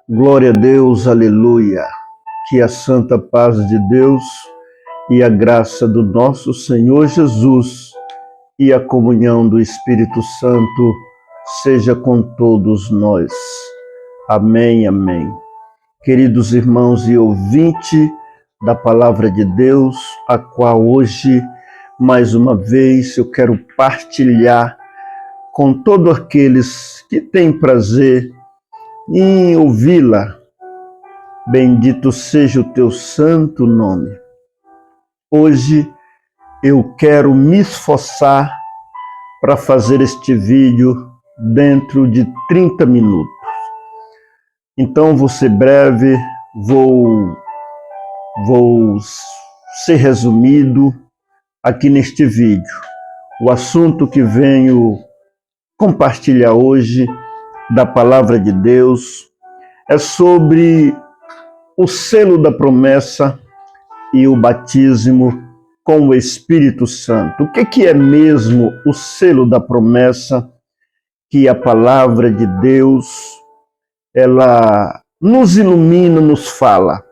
Glória a Deus, aleluia. Que a santa paz de Deus e a graça do nosso Senhor Jesus e a comunhão do Espírito Santo seja com todos nós. Amém, amém. Queridos irmãos e ouvintes da palavra de Deus, a qual hoje, mais uma vez, eu quero partilhar com todos aqueles que têm prazer em ouvi-la. Bendito seja o teu santo nome. Hoje eu quero me esforçar para fazer este vídeo dentro de 30 minutos. Então vou ser breve, vou ser resumido aqui neste vídeo. O assunto que venho compartilhar hoje da palavra de Deus é sobre o selo da promessa e o batismo com o Espírito Santo. O que é mesmo o selo da promessa que a palavra de Deus ela nos ilumina, nos fala?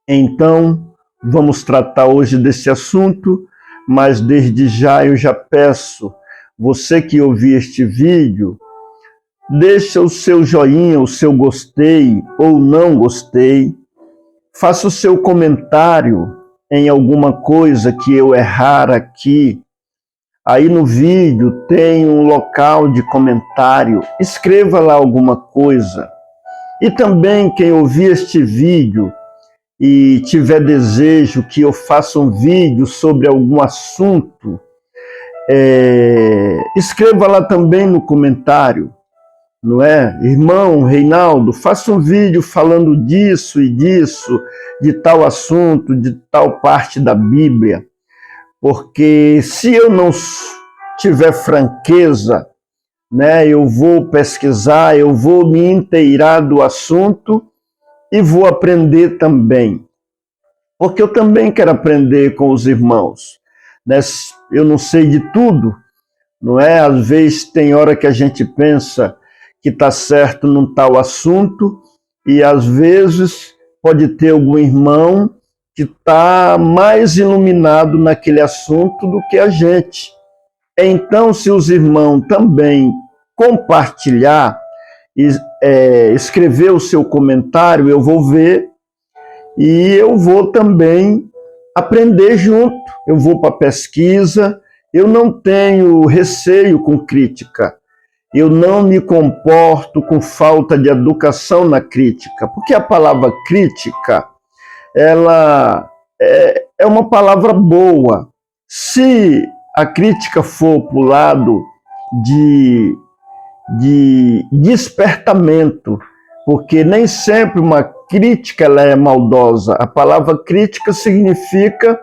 Então, vamos tratar hoje desse assunto, mas desde já eu já peço, você que ouvir este vídeo, deixa o seu joinha, o seu gostei ou não gostei. Faça o seu comentário em alguma coisa que eu errar aqui. Aí no vídeo tem um local de comentário. Escreva lá alguma coisa. E também quem ouvir este vídeo e tiver desejo que eu faça um vídeo sobre algum assunto, escreva lá também no comentário. Não é? Irmão Reinaldo, faça um vídeo falando disso e disso, de tal assunto, de tal parte da Bíblia, porque se eu não tiver franqueza, né, eu vou pesquisar, eu vou me inteirar do assunto e vou aprender também, porque eu também quero aprender com os irmãos, né? Eu não sei de tudo, não é? Às vezes tem hora que a gente pensa que está certo num tal assunto, e às vezes pode ter algum irmão que está mais iluminado naquele assunto do que a gente. Então, se os irmãos também compartilhar, escrever o seu comentário, eu vou ver e eu vou também aprender junto. Eu vou para a pesquisa, eu não tenho receio com crítica. Eu não me comporto com falta de educação na crítica, porque a palavra crítica, ela é uma palavra boa. Se a crítica for para o lado de despertamento, porque nem sempre uma crítica ela é maldosa. A palavra crítica significa,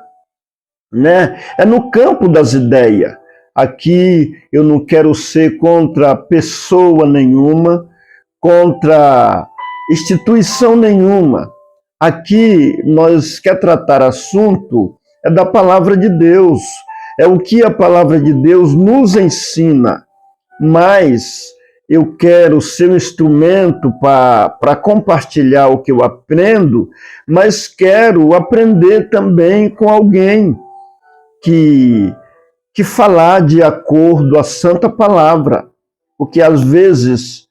né, é no campo das ideias. Aqui eu não quero ser contra pessoa nenhuma, contra instituição nenhuma. Aqui nós quer tratar assunto é da palavra de Deus, é o que a palavra de Deus nos ensina. Mas eu quero ser um instrumento para compartilhar o que eu aprendo, mas quero aprender também com alguém que falar de acordo à santa palavra, porque às vezes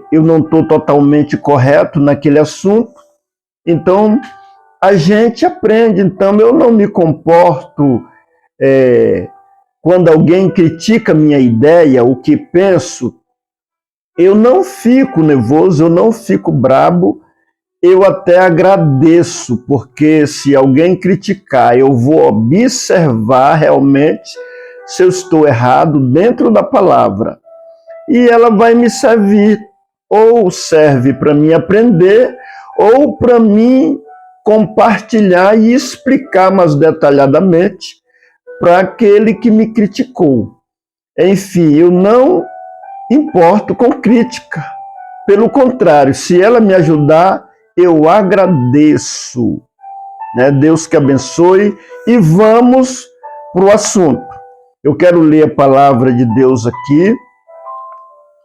eu não estou totalmente correto naquele assunto, então a gente aprende. Então eu não me comporto quando alguém critica minha ideia, o que penso, eu não fico nervoso, eu não fico brabo, eu até agradeço, porque se alguém criticar, eu vou observar realmente se eu estou errado dentro da palavra. E ela vai me servir, ou serve para mim aprender, ou para mim compartilhar e explicar mais detalhadamente para aquele que me criticou. Enfim, eu não importo com crítica. Pelo contrário, se ela me ajudar, eu agradeço, né? Deus que abençoe. E vamos para o assunto. Eu quero ler a palavra de Deus aqui.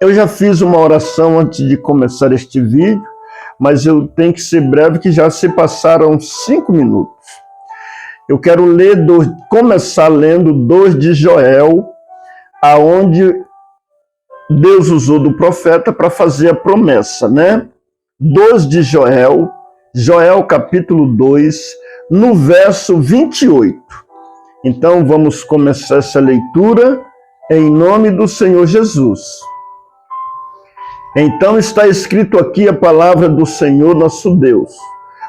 Eu já fiz uma oração antes de começar este vídeo, mas eu tenho que ser breve, que já se passaram 5 minutos. Eu quero começar lendo 2 de Joel, aonde Deus usou do profeta para fazer a promessa, né? 2 de Joel, Joel capítulo 2, no verso 28. Então vamos começar essa leitura em nome do Senhor Jesus. Então está escrito aqui a palavra do Senhor nosso Deus.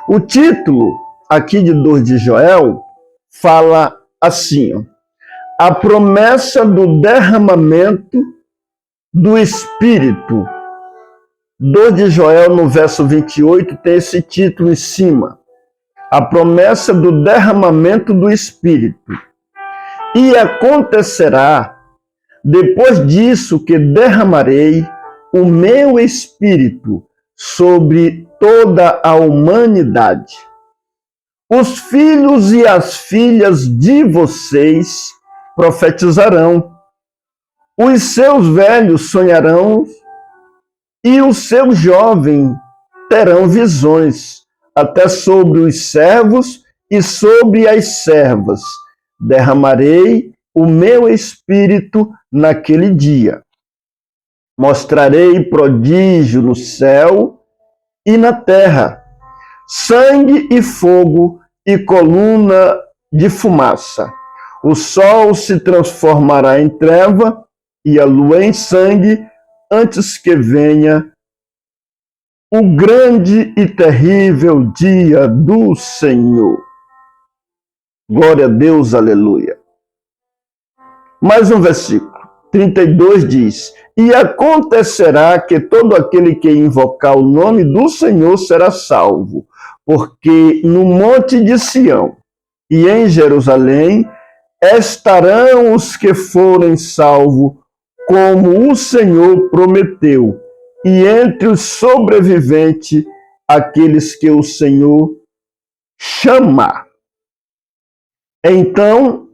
O título aqui de 2 de Joel fala assim, ó, a promessa do derramamento do Espírito. 2 de Joel, no verso 28, tem esse título em cima. A promessa do derramamento do Espírito. E acontecerá, depois disso, que derramarei o meu Espírito sobre toda a humanidade. Os filhos e as filhas de vocês profetizarão, os seus velhos sonharão e os seus jovens terão visões, até sobre os servos e sobre as servas. Derramarei o meu Espírito naquele dia. Mostrarei prodígio no céu e na terra, sangue e fogo e coluna de fumaça. O sol se transformará em treva e a lua em sangue, antes que venha o grande e terrível dia do Senhor. Glória a Deus, aleluia. Mais um versículo, 32 diz, e acontecerá que todo aquele que invocar o nome do Senhor será salvo, porque no monte de Sião e em Jerusalém estarão os que forem salvos, como o Senhor prometeu, e entre os sobreviventes, aqueles que o Senhor chamar. Então,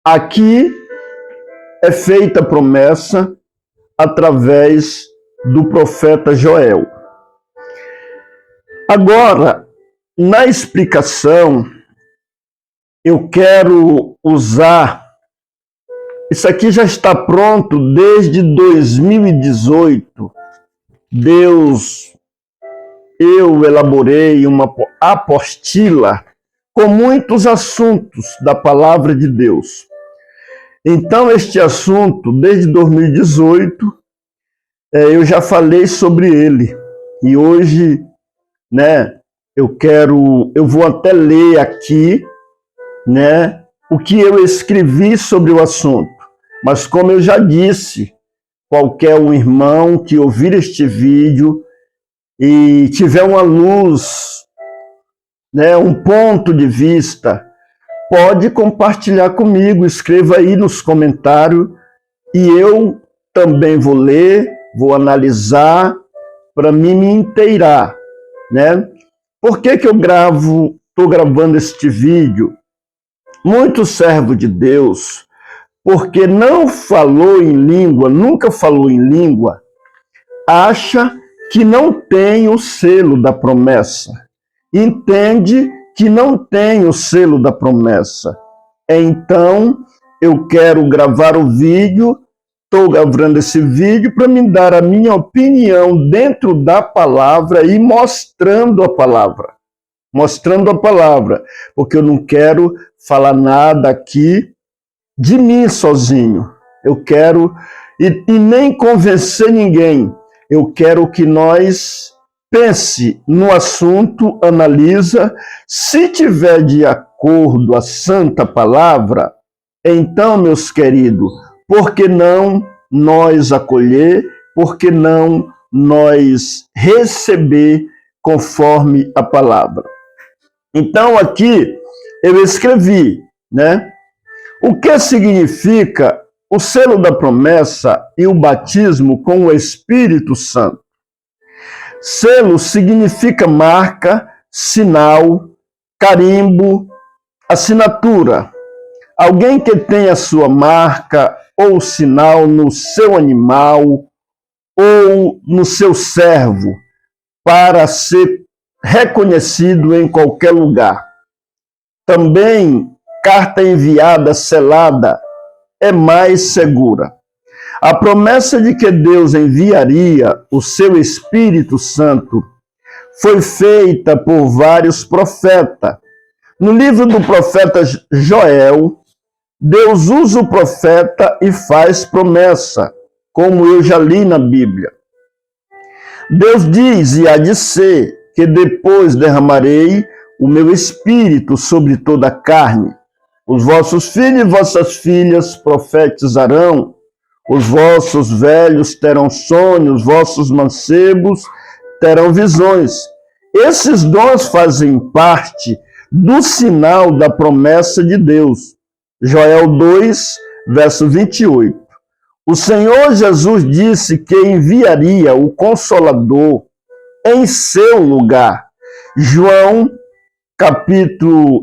aqui é feita a promessa através do profeta Joel. Agora, na explicação, eu quero usar. Isso aqui já está pronto desde 2018. Eu elaborei uma apostila com muitos assuntos da palavra de Deus. Então, este assunto, desde 2018, eu já falei sobre ele. E hoje, né, eu vou até ler aqui, né, o que eu escrevi sobre o assunto. Mas como eu já disse, qualquer um irmão que ouvir este vídeo e tiver uma luz, né, um ponto de vista, pode compartilhar comigo, escreva aí nos comentários e eu também vou ler, vou analisar para me inteirar, né? Por que eu estou gravando este vídeo? Muito servo de Deus, porque não falou em língua, nunca falou em língua, acha que não tem o selo da promessa. Entende que não tem o selo da promessa. Então, eu quero gravar o vídeo, estou gravando esse vídeo para me dar a minha opinião dentro da palavra e mostrando a palavra. Mostrando a palavra, porque eu não quero falar nada aqui de mim sozinho. Eu quero, e nem convencer ninguém, eu quero que nós pense no assunto, analisa, se tiver de acordo a santa palavra, então, meus queridos, por que não nós acolher, por que não nós receber conforme a palavra? Então, aqui eu escrevi, né? O que significa o selo da promessa e o batismo com o Espírito Santo? Selo significa marca, sinal, carimbo, assinatura. Alguém que tem a sua marca ou sinal no seu animal ou no seu servo para ser reconhecido em qualquer lugar. Também, carta enviada selada é mais segura. A promessa de que Deus enviaria o seu Espírito Santo foi feita por vários profetas. No livro do profeta Joel, Deus usa o profeta e faz promessa, como eu já li na Bíblia. Deus diz, e há de ser, que depois derramarei o meu Espírito sobre toda a carne. Os vossos filhos e vossas filhas profetizarão, os vossos velhos terão sonhos, os vossos mancebos terão visões. Esses dons fazem parte do sinal da promessa de Deus. Joel 2, verso 28. O Senhor Jesus disse que enviaria o Consolador em seu lugar.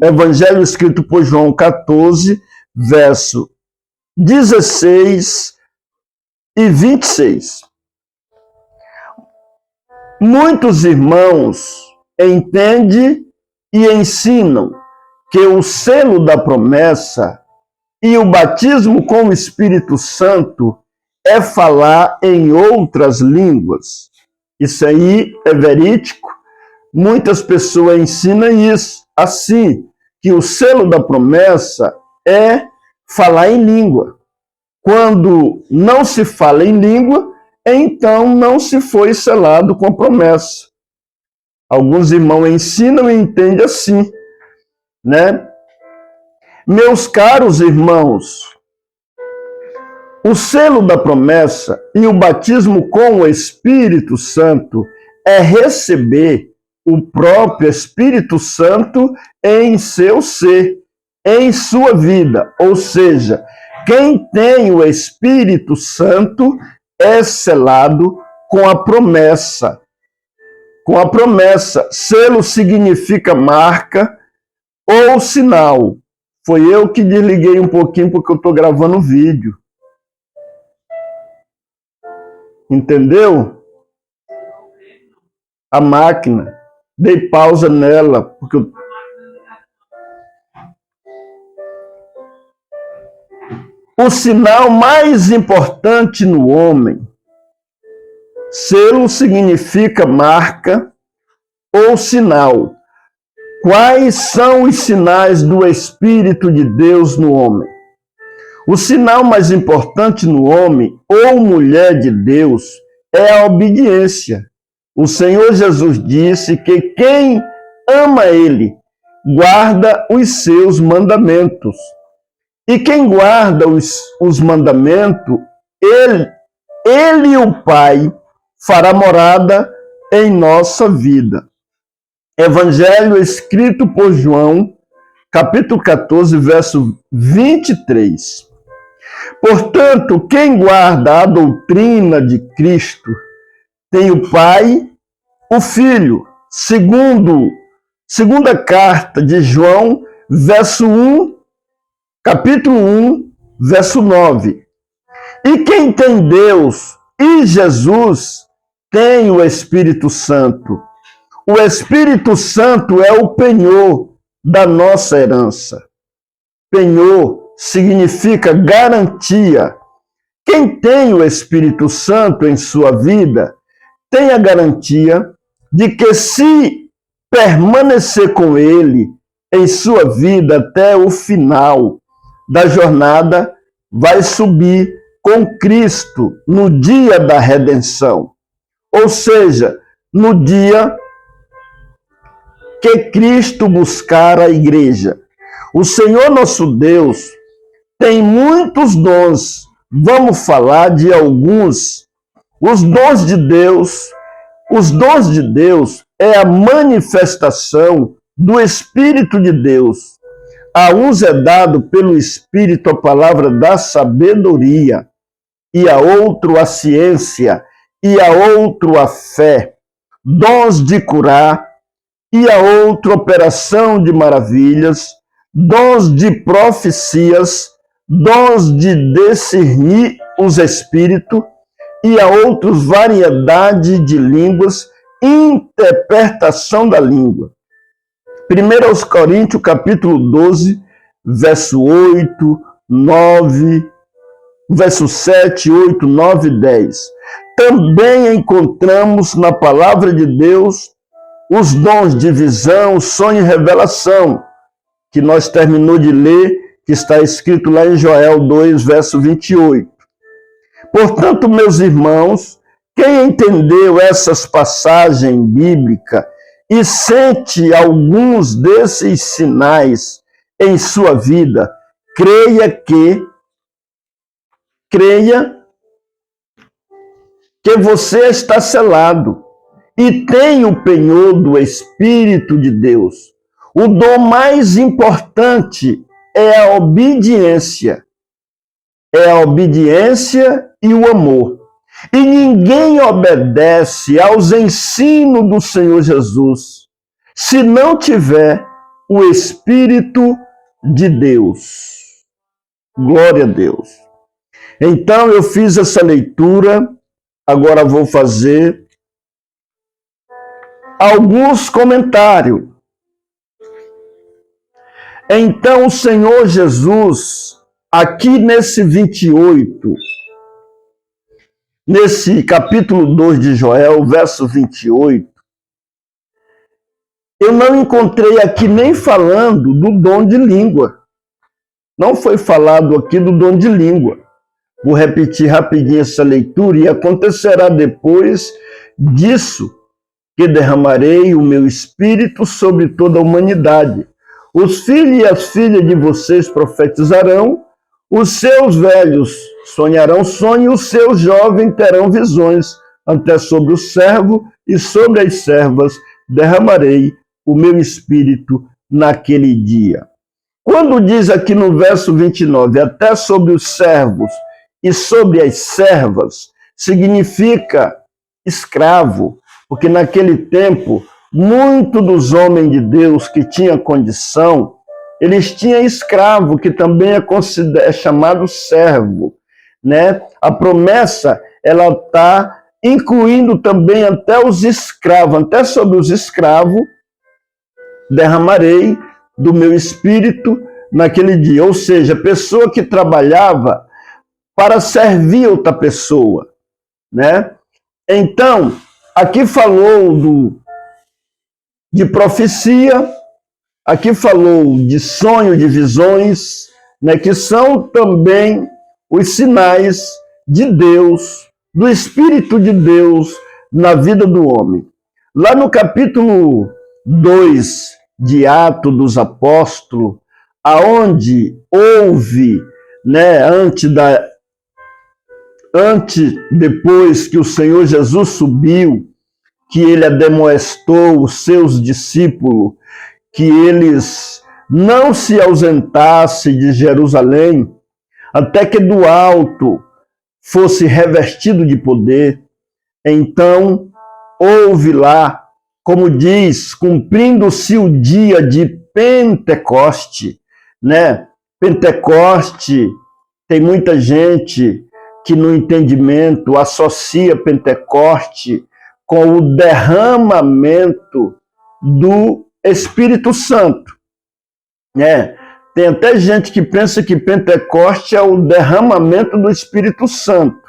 Evangelho escrito por João 14, verso 16 e 26. Muitos irmãos entendem e ensinam que o selo da promessa e o batismo com o Espírito Santo é falar em outras línguas. Isso aí é verídico. Muitas pessoas ensinam isso, assim, que o selo da promessa é falar em língua. Quando não se fala em língua, então não se foi selado com a promessa. Alguns irmãos ensinam e entendem assim, né? Meus caros irmãos, o selo da promessa e o batismo com o Espírito Santo é receber o próprio Espírito Santo em seu ser, em sua vida. Ou seja, quem tem o Espírito Santo é selado com a promessa. Com a promessa. Selo significa marca ou sinal. Foi eu que desliguei um pouquinho porque eu estou gravando vídeo. Entendeu? A máquina. Dei pausa nela, porque o sinal mais importante no homem. Selo significa marca ou sinal. Quais são os sinais do Espírito de Deus no homem? O sinal mais importante no homem ou mulher de Deus é a obediência. O Senhor Jesus disse que quem ama Ele guarda os seus mandamentos. E quem guarda os mandamentos, Ele e o Pai fará morada em nossa vida. Evangelho escrito por João, capítulo 14, verso 23. Portanto, quem guarda a doutrina de Cristo tem o Pai, o Filho. Segunda carta de João, verso 1, capítulo 1, verso 9. E quem tem Deus e Jesus tem o Espírito Santo. O Espírito Santo é o penhor da nossa herança. Penhor significa garantia. Quem tem o Espírito Santo em sua vida tem a garantia de que, se permanecer com ele em sua vida até o final da jornada, vai subir com Cristo no dia da redenção. Ou seja, no dia que Cristo buscar a igreja. O Senhor nosso Deus tem muitos dons. Vamos falar de alguns. Os dons de Deus é a manifestação do Espírito de Deus. A uns é dado pelo Espírito a palavra da sabedoria, e a outro a ciência, e a outro a fé, dons de curar, e a outro operação de maravilhas, dons de profecias, dons de discernir os espíritos, e a outros variedade de línguas, interpretação da língua. 1 aos Coríntios, capítulo 12, verso 8, 9, verso 7, 8, 9 e 10. Também encontramos na palavra de Deus os dons de visão, sonho e revelação, que nós terminou de ler, que está escrito lá em Joel 2, verso 28. Portanto, meus irmãos, quem entendeu essas passagens bíblicas e sente alguns desses sinais em sua vida, creia que você está selado e tem o penhor do Espírito de Deus. O dom mais importante é a obediência. É a obediência e o amor. E ninguém obedece aos ensinos do Senhor Jesus se não tiver o Espírito de Deus. Glória a Deus. Então eu fiz essa leitura, agora vou fazer alguns comentários. Então o Senhor Jesus, aqui nesse 28, nesse capítulo 2 de Joel, verso 28, eu não encontrei aqui nem falando do dom de língua. Não foi falado aqui do dom de língua. Vou repetir rapidinho essa leitura, e acontecerá depois disso que derramarei o meu espírito sobre toda a humanidade. Os filhos e as filhas de vocês profetizarão, os seus velhos sonharão sonhos, os seus jovens terão visões. Até sobre o servo e sobre as servas derramarei o meu espírito naquele dia. Quando diz aqui no verso 29, até sobre os servos e sobre as servas, significa escravo, porque naquele tempo, muitos dos homens de Deus que tinham condição, eles tinham escravo, que também é chamado servo, né? A promessa, ela está incluindo também até os escravos, até sobre os escravos, derramarei do meu espírito naquele dia. Ou seja, a pessoa que trabalhava para servir outra pessoa, né? Então, aqui falou de profecia, aqui falou de sonho, de visões, né, que são também os sinais de Deus, do Espírito de Deus na vida do homem. Lá no capítulo 2 de Atos dos Apóstolos, aonde houve, né, depois que o Senhor Jesus subiu, que ele ademoestou os seus discípulos, que eles não se ausentassem de Jerusalém, até que do alto fosse revestido de poder. Então, houve lá, como diz, cumprindo-se o dia de Pentecoste, né? Pentecoste, tem muita gente que no entendimento associa Pentecoste com o derramamento do Espírito Santo, né? Tem até gente que pensa que Pentecoste é o derramamento do Espírito Santo,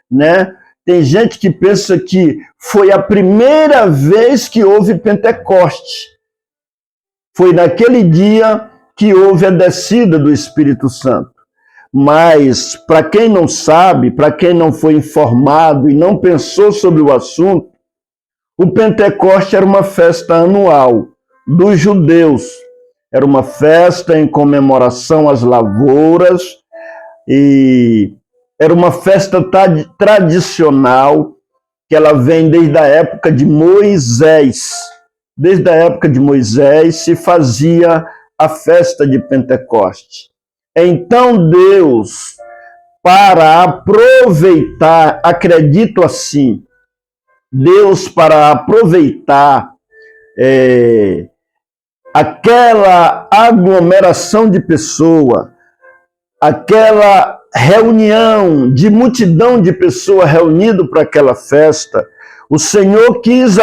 né? Tem gente que pensa que foi a primeira vez que houve Pentecoste. Foi naquele dia que houve a descida do Espírito Santo. Mas, para quem não sabe, para quem não foi informado e não pensou sobre o assunto, o Pentecoste era uma festa anual dos judeus. Era uma festa em comemoração às lavouras e era uma festa tradicional que ela vem desde a época de Moisés. Desde a época de Moisés se fazia a festa de Pentecoste. Então Deus, para aproveitar, acredito assim, Deus para aproveitar aquela aglomeração de pessoas, aquela reunião, de multidão de pessoas reunidas para aquela festa, o Senhor quis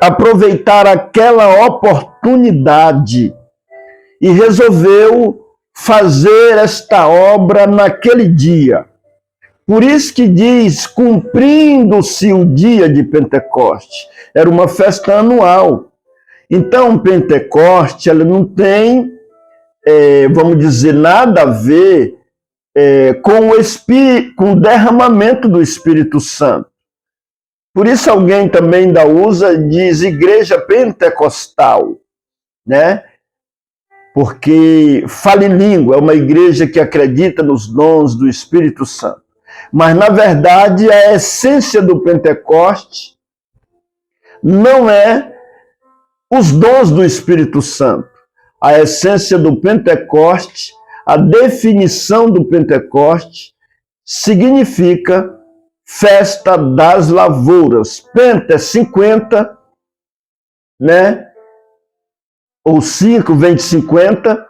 aproveitar aquela oportunidade e resolveu fazer esta obra naquele dia. Por isso que diz, cumprindo-se o dia de Pentecoste. Era uma festa anual. Então, Pentecoste, ela não tem, vamos dizer, nada a ver com o derramamento do Espírito Santo. Por isso alguém também ainda usa, diz igreja pentecostal, né? Porque fala em língua, é uma igreja que acredita nos dons do Espírito Santo. Mas, na verdade, a essência do Pentecoste não é os dons do Espírito Santo. A essência do Pentecoste, a definição do Pentecoste, significa festa das lavouras. Penta é 50, né? Ou 5 vem de 50,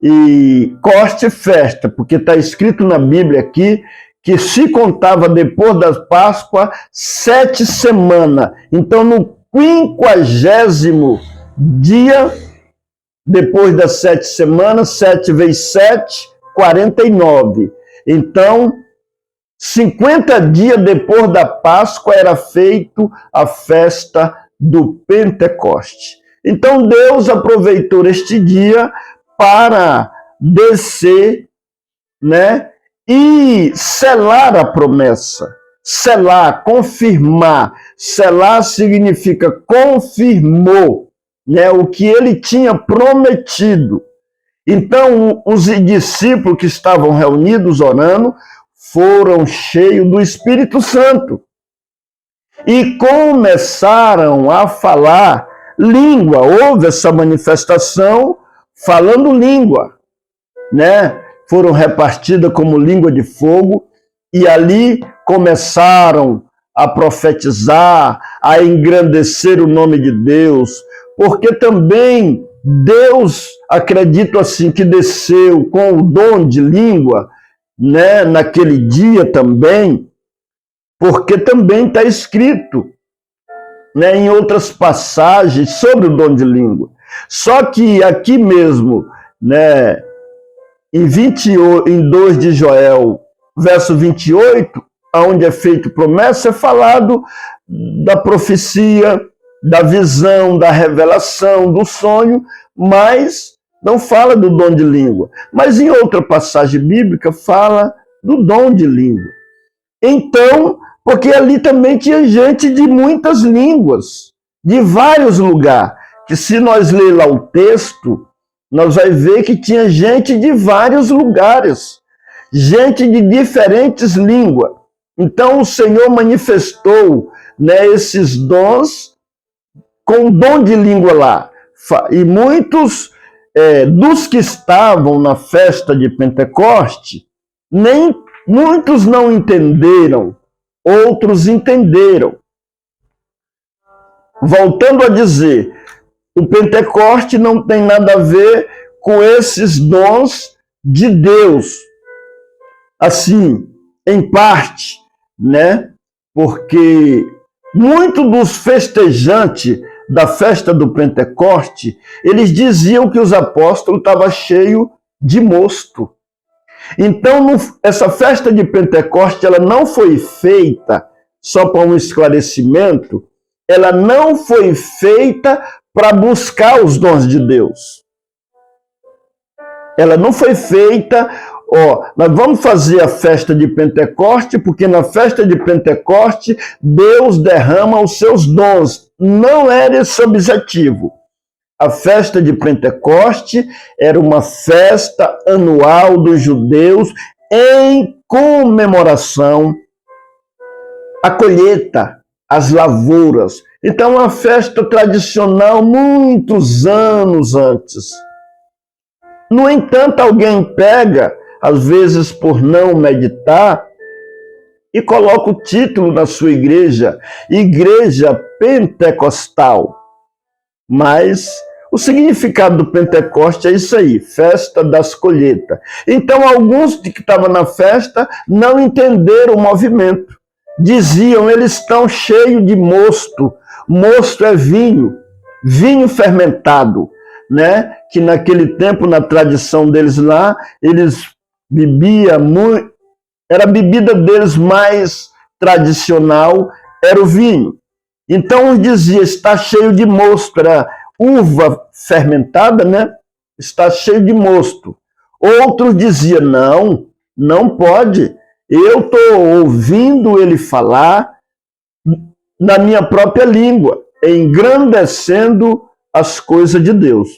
e coste festa, porque está escrito na Bíblia aqui que se contava depois da Páscoa 7 semanas. Então, no 50º dia, depois das 7 semanas, 7 vezes 7, 49. Então, 50 dias depois da Páscoa era feito a festa do Pentecoste. Então, Deus aproveitou este dia para descer, né? E selar a promessa. Selar, confirmar. Selar significa confirmou, né, o que ele tinha prometido. Então, os discípulos que estavam reunidos orando foram cheios do Espírito Santo e começaram a falar língua. Houve essa manifestação falando língua, né? Foram repartidas como língua de fogo, e ali começaram a profetizar, a engrandecer o nome de Deus, porque também Deus, acredito assim, que desceu com o dom de língua, né, naquele dia também, porque também está escrito, né, em outras passagens sobre o dom de língua. Só que aqui mesmo, né, em 2 de Joel, verso 28, onde é feito promessa, é falado da profecia, da visão, da revelação, do sonho, mas não fala do dom de língua. Mas em outra passagem bíblica fala do dom de língua. Então, porque ali também tinha gente de muitas línguas, de vários lugares, que se nós ler lá o texto, nós vamos ver que tinha gente de vários lugares, gente de diferentes línguas. Então o Senhor manifestou, né, esses dons com o dom de língua lá. E muitos dos que estavam na festa de Pentecoste, muitos não entenderam, outros entenderam. Voltando a dizer, o Pentecoste não tem nada a ver com esses dons de Deus. Assim, em parte, né? Porque muitos dos festejantes da festa do Pentecoste, eles diziam que os apóstolos estavam cheios de mosto. Então, essa festa de Pentecoste, ela não foi feita, só para um esclarecimento, ela não foi feita para buscar os dons de Deus. Ela não foi feita, nós vamos fazer a festa de Pentecoste, porque na festa de Pentecoste Deus derrama os seus dons. Não era esse o objetivo. A festa de Pentecoste era uma festa anual dos judeus em comemoração à colheita, às lavouras. Então, uma festa tradicional muitos anos antes. No entanto, alguém pega, às vezes por não meditar, e coloca o título na sua igreja, Igreja Pentecostal. Mas O significado do Pentecoste é isso aí, festa das colheitas. Então, alguns que estavam na festa não entenderam o movimento. Diziam, eles estão cheios de mosto. Mosto é vinho, vinho fermentado, né? Que naquele tempo, na tradição deles lá, eles bebiam muito, era a bebida deles mais tradicional, era o vinho. Então, uns diziam, está cheio de mosto, era uva fermentada, né? Está cheio de mosto. Outros diziam, não, não pode. Eu estou ouvindo ele falar na minha própria língua, engrandecendo as coisas de Deus.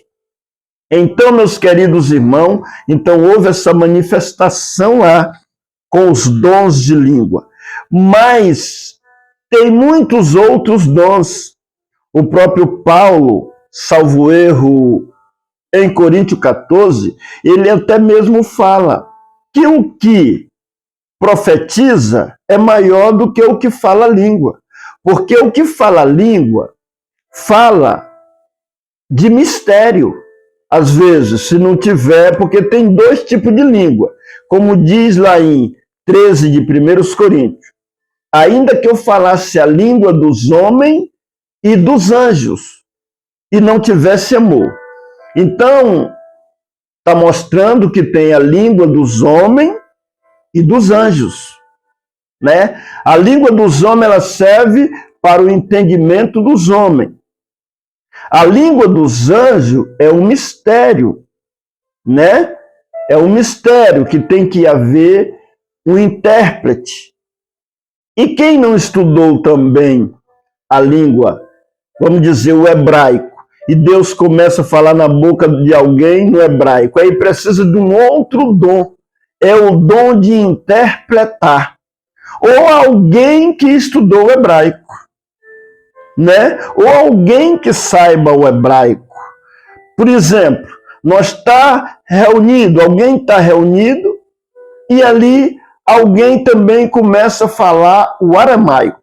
Então, meus queridos irmãos, então houve essa manifestação lá com os dons de língua. Mas tem muitos outros dons. O próprio Paulo, salvo erro, em Coríntios 14, ele até mesmo fala que o que profetiza é maior do que o que fala a língua. Porque o que fala a língua fala de mistério. Às vezes, se não tiver, porque tem dois tipos de língua. Como diz lá em 13 de 1 Coríntios. Ainda que eu falasse a língua dos homens e dos anjos, e não tivesse amor. Então, está mostrando que tem a língua dos homens e dos anjos, né? A língua dos homens, ela serve para o entendimento dos homens. A língua dos anjos é um mistério, né? É um mistério que tem que haver um intérprete. E quem não estudou também a língua, vamos dizer, o hebraico, e Deus começa a falar na boca de alguém no hebraico, aí precisa de um outro dom, é o dom de interpretar. Ou alguém que estudou o hebraico, né? Ou alguém que saiba o hebraico. Por exemplo, nós está reunido, alguém está reunido, e ali alguém também começa a falar o aramaico.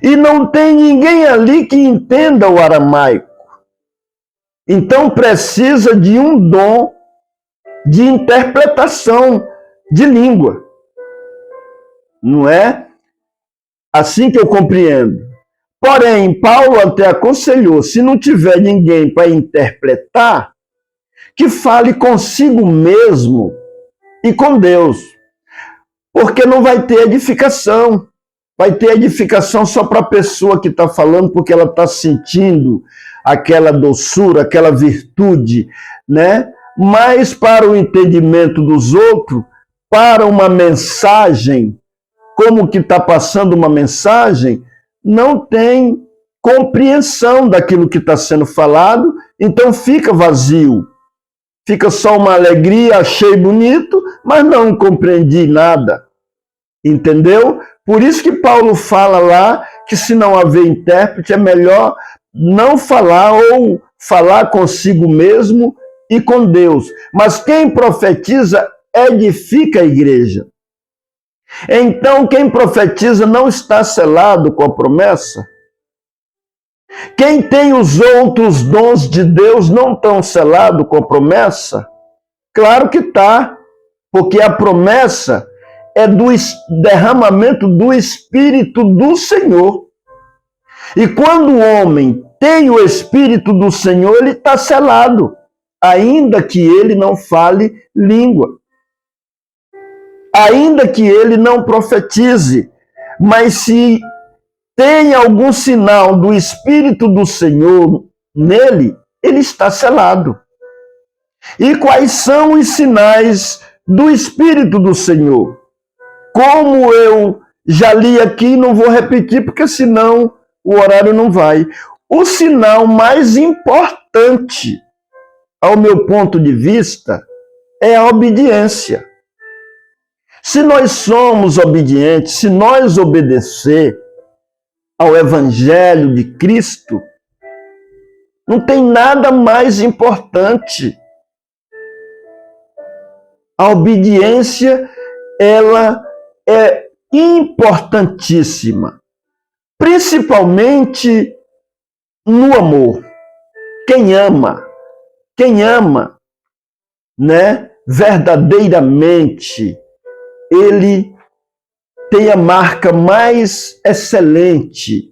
E não tem ninguém ali que entenda o aramaico. Então precisa de um dom de interpretação de língua. Não é? Assim que eu compreendo. Porém, Paulo até aconselhou, se não tiver ninguém para interpretar, que fale consigo mesmo e com Deus. Porque não vai ter edificação. Vai ter edificação só para a pessoa que está falando, porque ela está sentindo aquela doçura, aquela virtude, né? Mas para o entendimento dos outros, para uma mensagem, como que está passando uma mensagem, não tem compreensão daquilo que está sendo falado, então fica vazio. Fica só uma alegria, achei bonito, mas não compreendi nada. Entendeu? Por isso que Paulo fala lá que se não haver intérprete é melhor não falar ou falar consigo mesmo e com Deus. Mas quem profetiza edifica a igreja. Então quem profetiza não está selado com a promessa. Quem tem os outros dons de Deus não estão selados com a promessa? Claro que está, porque a promessa é do derramamento do Espírito do Senhor. E quando o homem tem o Espírito do Senhor, ele está selado, ainda que ele não fale língua, ainda que ele não profetize, mas se tem algum sinal do Espírito do Senhor nele, ele está selado. E quais são os sinais do Espírito do Senhor? Como eu já li aqui, não vou repetir, porque senão o horário não vai. O sinal mais importante, ao meu ponto de vista, é a obediência. Se nós somos obedientes, se nós obedecer ao Evangelho de Cristo, não tem nada mais importante. A obediência, ela é importantíssima, principalmente no amor. quem ama, né, verdadeiramente, ele tem a marca mais excelente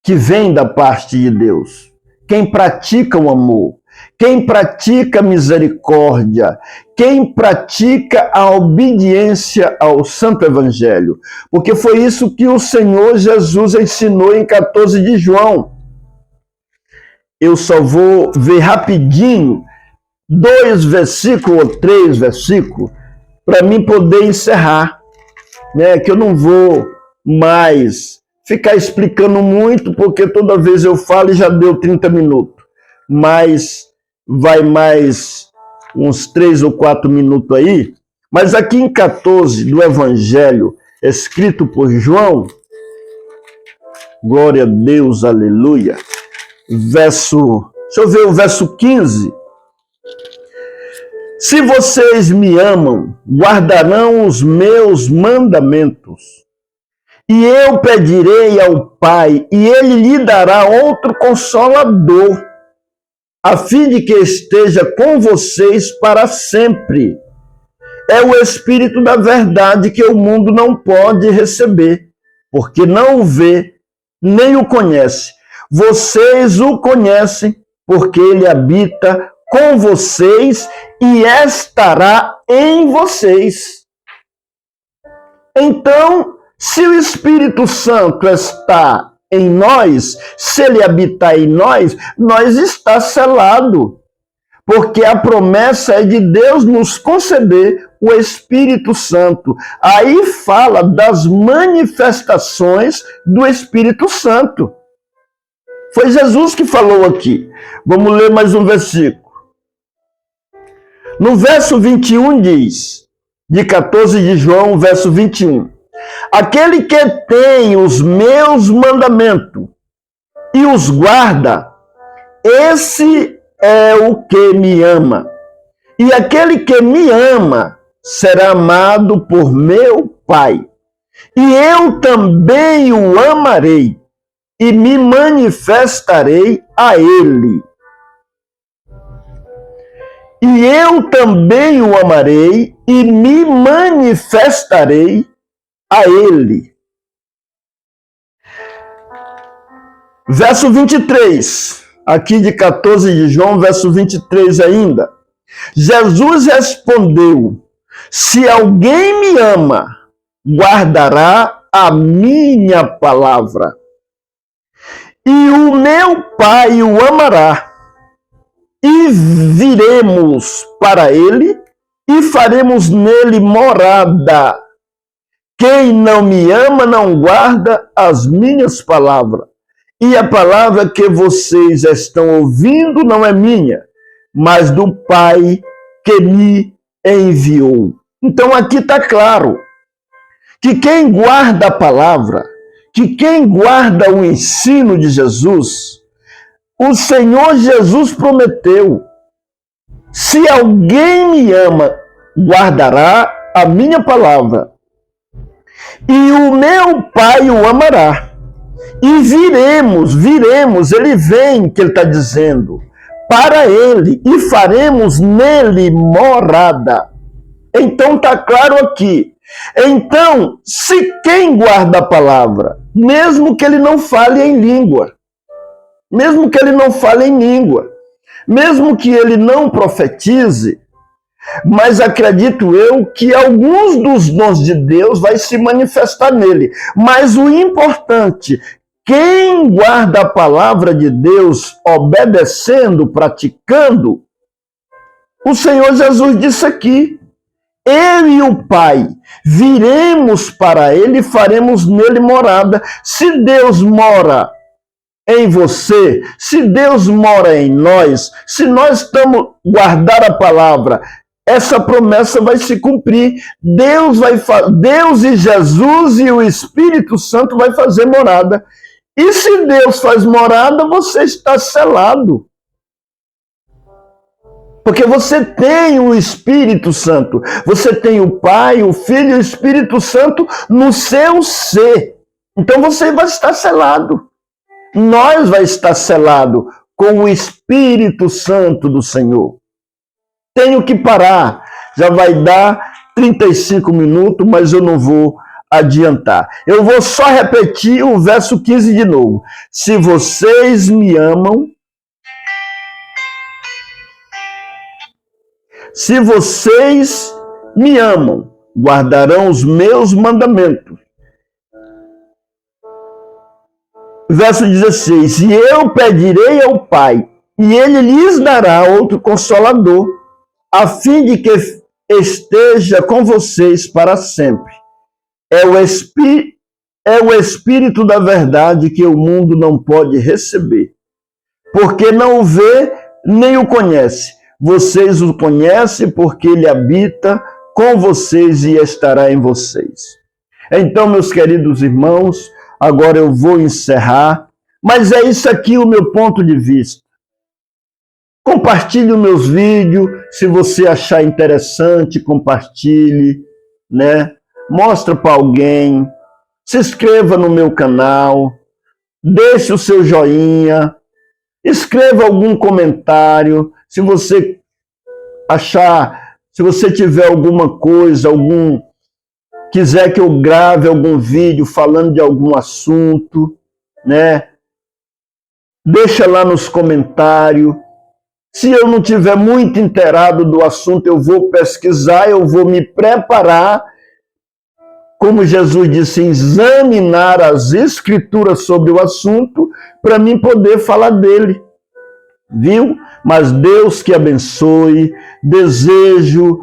que vem da parte de Deus. Quem pratica o amor, quem pratica a misericórdia, quem pratica a obediência ao Santo Evangelho. Porque foi isso que o Senhor Jesus ensinou em 14 de João. Eu só vou ver rapidinho 2 versículos ou 3 versículos para mim poder encerrar, né? Que eu não vou mais ficar explicando muito, porque toda vez eu falo e já deu 30 minutos. Mas vai mais uns 3 ou 4 minutos aí. Mas aqui em 14 do Evangelho, escrito por João, glória a Deus, aleluia, deixa eu ver o verso 15. Se vocês me amam, guardarão os meus mandamentos. E eu pedirei ao Pai, e ele lhe dará outro consolador, a fim de que esteja com vocês para sempre. É o Espírito da verdade que o mundo não pode receber, porque não o vê, nem o conhece. Vocês o conhecem, porque ele habita com vocês e estará em vocês. Então, se o Espírito Santo está em nós, se ele habitar em nós, nós está selado. Porque a promessa é de Deus nos conceder o Espírito Santo. Aí fala das manifestações do Espírito Santo. Foi Jesus que falou aqui. Vamos ler mais um versículo. No verso 21 diz, de 14 de João, verso 21. Aquele que tem os meus mandamentos e os guarda, esse é o que me ama. E aquele que me ama será amado por meu Pai. E eu também o amarei e me manifestarei a ele. E eu também o amarei e me manifestarei a ele. Verso 23, aqui de 14 de João, verso 23 ainda. Jesus respondeu: se alguém me ama, guardará a minha palavra. E o meu Pai o amará. E viremos para ele e faremos nele morada. Quem não me ama não guarda as minhas palavras. E a palavra que vocês estão ouvindo não é minha, mas do Pai que me enviou. Então aqui está claro que quem guarda a palavra, que quem guarda o ensino de Jesus, o Senhor Jesus prometeu: se alguém me ama, guardará a minha palavra, e o meu Pai o amará. E viremos, ele vem, que ele está dizendo, para ele, e faremos nele morada. Então está claro aqui. Então, se quem guarda a palavra, mesmo que ele não fale em língua, mesmo que ele não fale em língua, mesmo que ele não profetize, mas acredito eu que alguns dos dons de Deus vai se manifestar nele. Mas o importante, quem guarda a palavra de Deus, obedecendo, praticando, o Senhor Jesus disse aqui: eu e o Pai viremos para ele e faremos nele morada. Se Deus mora em você, se Deus mora em nós, se nós estamos guardar a palavra, essa promessa vai se cumprir. Deus e Jesus e o Espírito Santo vai fazer morada. E se Deus faz morada, você está selado. Porque você tem o Espírito Santo. Você tem o Pai, o Filho e o Espírito Santo no seu ser. Então você vai estar selado. Nós vai estar selado com o Espírito Santo do Senhor. Tenho que parar, já vai dar 35 minutos, mas eu não vou adiantar. Eu vou só repetir o verso 15 de novo. Se vocês me amam, guardarão os meus mandamentos. Verso 16, e eu pedirei ao Pai, e ele lhes dará outro consolador, a fim de que esteja com vocês para sempre. É o Espírito da verdade que o mundo não pode receber, porque não o vê nem o conhece. Vocês o conhecem porque ele habita com vocês e estará em vocês. Então, meus queridos irmãos, agora eu vou encerrar, mas é isso aqui o meu ponto de vista. Compartilhe os meus vídeos, se você achar interessante, compartilhe, né? Mostra para alguém, se inscreva no meu canal, deixe o seu joinha, escreva algum comentário, se você tiver alguma coisa, quiser que eu grave algum vídeo falando de algum assunto, né? Deixa lá nos comentários. Se eu não tiver muito inteirado do assunto, eu vou pesquisar, eu vou me preparar, como Jesus disse, examinar as escrituras sobre o assunto, para mim poder falar dele. Viu? Mas Deus que abençoe. Desejo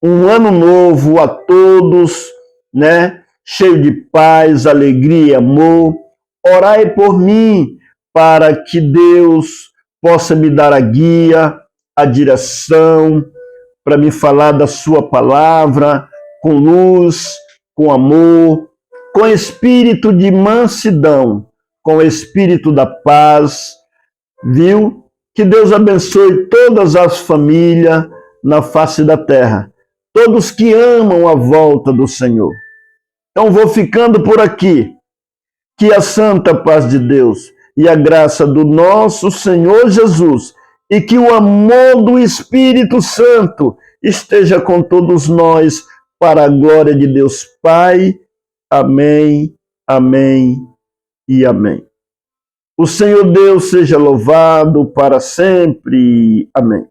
um ano novo a todos, né? Cheio de paz, alegria e amor. Orai por mim, para que Deus possa me dar a guia, a direção, para me falar da sua palavra, com luz, com amor, com espírito de mansidão, com espírito da paz, viu? Que Deus abençoe todas as famílias na face da terra, todos que amam a volta do Senhor. Então vou ficando por aqui. Que a santa paz de Deus e a graça do nosso Senhor Jesus e que o amor do Espírito Santo esteja com todos nós, para a glória de Deus Pai. Amém, amém e amém. O Senhor Deus seja louvado para sempre. Amém.